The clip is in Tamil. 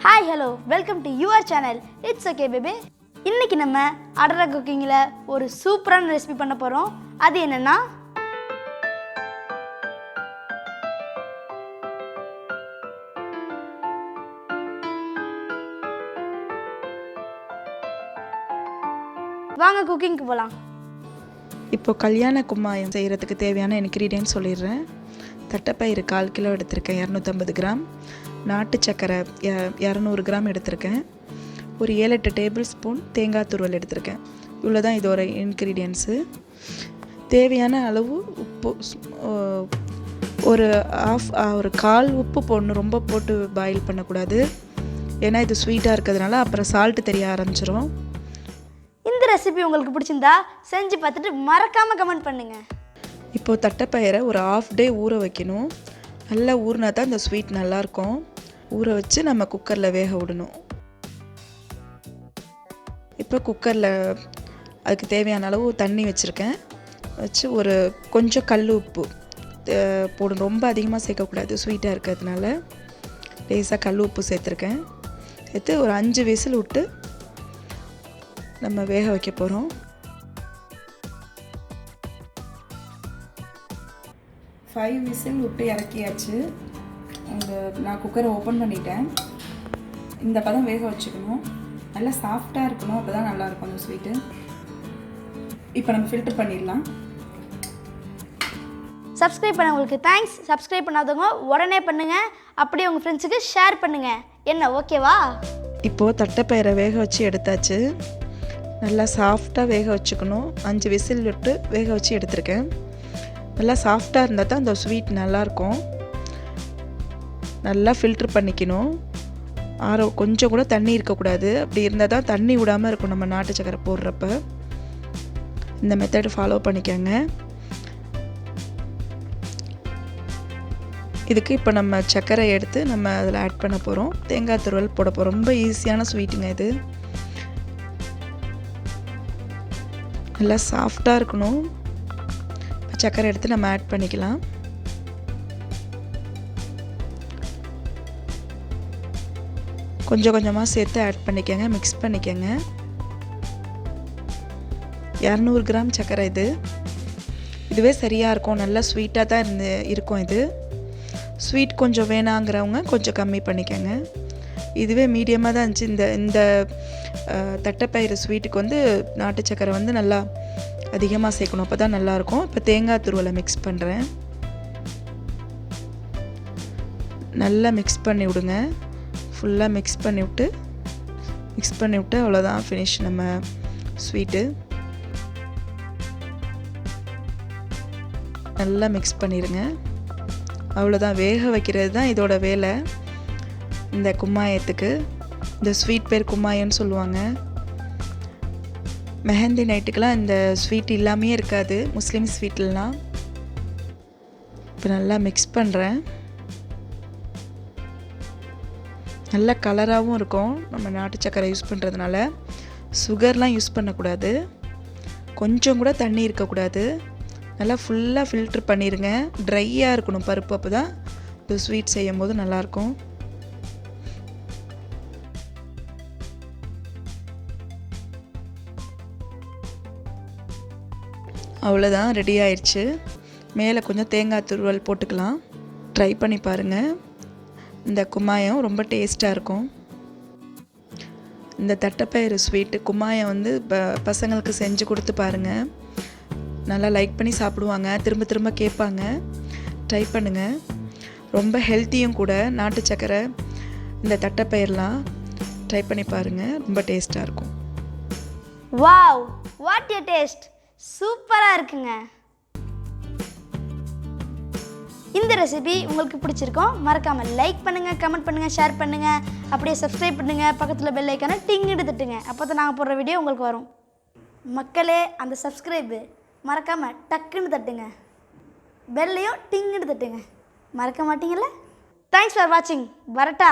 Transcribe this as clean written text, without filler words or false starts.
Hi, hello, welcome to your channel. It's okay, baby. இன்னைக்கு நம்ம அடடா குக்கிங்ல ஒரு சூப்பரான ரெசிபி பண்ண போறோம். அது என்னன்னா வாங்க குக்கிங்க்கு போலாம். இப்போ கல்யாண கும்மாயம் செய்கிறதுக்கு தேவையான இன்க்ரீடியன்ட் சொல்லிடுறேன். தட்டைப்பயிறு 1/4 கிலோ எடுத்திருக்கேன், 250 கிராம். நாட்டு சர்க்கரை 200 கிராம் எடுத்திருக்கேன். ஒரு 7-8 டேபிள் ஸ்பூன் தேங்காய் துருவல் எடுத்திருக்கேன். இவ்வளோ தான் இதோட இன்க்ரீடியன்ஸு. தேவையான அளவு உப்பு ஒரு கால் உப்பு போடணும். ரொம்ப போட்டு பாயில் பண்ணக்கூடாது, ஏன்னா இது ஸ்வீட்டாக இருக்கிறதுனால அப்புறம் சால்ட்டு தெரிய ஆரம்பிச்சிடும். இந்த ரெசிபி உங்களுக்கு பிடிச்சிருந்தா செஞ்சு பார்த்துட்டு மறக்காமல் கமெண்ட் பண்ணுங்கள். இப்போது தட்டைப்பயிரை ஒரு 1/2 டே ஊற வைக்கணும். நல்லா ஊறினா தான் இந்த ஸ்வீட் நல்லாயிருக்கும். ஊற வச்சு நம்ம குக்கரில் வேக விடணும். இப்போ குக்கரில் அதுக்கு தேவையான அளவு தண்ணி வச்சுருக்கேன். வச்சு ஒரு கொஞ்சம் கல் உப்பு போடணும். ரொம்ப அதிகமாக சேர்க்கக்கூடாது, ஸ்வீட்டாக இருக்கிறதுனால. லேசாக கல் உப்பு சேர்த்துருக்கேன். சேர்த்து ஒரு 5 விசில் விட்டு நம்ம வேக வைக்க போகிறோம். 5 விசில் விட்டு இறக்கியாச்சு. நான் குக்கரை ஓப்பன் பண்ணிட்டேன். இந்த பதம் வேக வச்சுக்கணும். நல்லா சாஃப்டாக இருக்கணும், அப்போ தான் நல்லாயிருக்கும் அந்த ஸ்வீட்டு. இப்போ நம்ம ஃபில்டர் பண்ணிடலாம். சப்ஸ்கிரைப் பண்ணவங்களுக்கு தேங்க்ஸ். சப்ஸ்கிரைப் பண்ணாதவங்க உடனே பண்ணுங்கள். அப்படியே உங்கள் ஃப்ரெண்ட்ஸுக்கு ஷேர் பண்ணுங்கள். என்ன ஓகேவா? இப்போது தட்டைப்பயிரை வேக வச்சு எடுத்தாச்சு. நல்லா சாஃப்டாக வேக வச்சுக்கணும். 5 விசில் விட்டு வேக வச்சு எடுத்திருக்கேன். நல்லா சாஃப்டாக இருந்தால் தான் அந்த ஸ்வீட் நல்லாயிருக்கும். நல்லா ஃபில்ட்ரு பண்ணிக்கணும். கொஞ்சம் கூட தண்ணி இருக்கக்கூடாது. அப்படி இருந்தால் தான் தண்ணி விடாமல் இருக்கும் நம்ம நாட்டு சக்கரை போடுறப்ப. இந்த மெத்தட் ஃபாலோ பண்ணிக்கோங்க. இதுக்கு இப்போ நம்ம சர்க்கரை எடுத்து நம்ம அதில் ஆட் பண்ண போகிறோம். தேங்காய் துருவல் போட போகிறோம். ரொம்ப ஈஸியான ஸ்வீட்டுங்க இது. நல்லா சாஃப்டாக இருக்கணும். சர்க்கரை எடுத்து நம்ம ஆட் பண்ணிக்கலாம். கொஞ்சம் கொஞ்சமாக சேர்த்து ஆட் பண்ணிக்கோங்க, மிக்ஸ் பண்ணிக்கோங்க. 200 கிராம் சர்க்கரை இதுவே சரியாக இருக்கும். நல்லா ஸ்வீட்டாக தான் இருக்கும். இது ஸ்வீட் கொஞ்சம் வேணாங்கிறவங்க கொஞ்சம் கம்மி பண்ணிக்கோங்க. இதுவே மீடியமாக தான் இருந்துச்சு. இந்த தட்டைப்பயிறு ஸ்வீட்டுக்கு நாட்டு சர்க்கரை நல்லா அதிகமாக சேர்க்கணும், அப்போ தான் நல்லாயிருக்கும். இப்போ தேங்காய் துருவலை மிக்ஸ் பண்ணுறேன். நல்லா மிக்ஸ் பண்ணி விடுங்க. ஃபுல்லாக மிக்ஸ் பண்ணி விட்டு அவ்வளோதான் ஃபினிஷ் நம்ம ஸ்வீட்டு. நல்லா மிக்ஸ் பண்ணிடுங்க. அவ்வளோதான், வேக வைக்கிறது தான் இதோட வேலை. இந்த கும்மாயத்துக்கு இந்த ஸ்வீட் பேர் கும்மாயம்னு சொல்லுவாங்க. மெஹந்தி நைட்டுக்கெலாம் இந்த ஸ்வீட் இல்லாமே இருக்காது, முஸ்லீம் ஸ்வீட்லாம். இப்போ நல்லா மிக்ஸ் பண்ணுறேன். நல்ல கலராகவும் இருக்கும் நம்ம நாட்டு சக்கரை யூஸ் பண்ணுறதுனால. சுகர்லாம் யூஸ் பண்ணக்கூடாது, கொஞ்சம் கூட தண்ணி இருக்கக்கூடாது. நல்லா ஃபுல்லாக ஃபில்ட்ரு பண்ணிடுங்க. ட்ரையாக இருக்கணும் பருப்பு, அப்போ தான் இந்த ஸ்வீட் செய்யும் போது நல்லாயிருக்கும். அவ்வளோதான், ரெடி ஆயிடுச்சு. மேலே கொஞ்சம் தேங்காய் துருவல் போட்டுக்கலாம். ட்ரை பண்ணி பாருங்கள். இந்த கும்மாயம் ரொம்ப டேஸ்ட்டாக இருக்கும். இந்த தட்டைப்பயிறு ஸ்வீட்டு கும்மாயம் பசங்களுக்கு செஞ்சு கொடுத்து பாருங்கள். நல்லா லைக் பண்ணி சாப்பிடுவாங்க, திரும்ப திரும்ப கேட்பாங்க. ட்ரை பண்ணுங்கள். ரொம்ப ஹெல்த்தியும் கூட. நாட்டு சக்கரை இந்த தட்டைப்பயிரெலாம் ட்ரை பண்ணி பாருங்கள், ரொம்ப டேஸ்ட்டாக இருக்கும். Wow, what a taste! சூப்பராக இருக்குங்க. இந்த ரெசிபி உங்களுக்கு பிடிச்சிருக்கோம். மறக்காமல் லைக் பண்ணுங்கள், கமெண்ட் பண்ணுங்கள், ஷேர் பண்ணுங்கள். அப்படியே சப்ஸ்கிரைப் பண்ணுங்கள். பக்கத்தில் பெல் ஐக்கானை டிங்கு தட்டுங்க. அப்போ தான் நாங்கள் போடுற வீடியோ உங்களுக்கு வரும். மக்களே, அந்த சப்ஸ்கிரைபு மறக்காமல் டக்குன்னு தட்டுங்க. பெல்லையும் டிங்குன்னு தட்டுங்க. மறக்க மாட்டீங்கல்ல? தேங்க்ஸ் ஃபார் வாட்சிங். வரட்டா?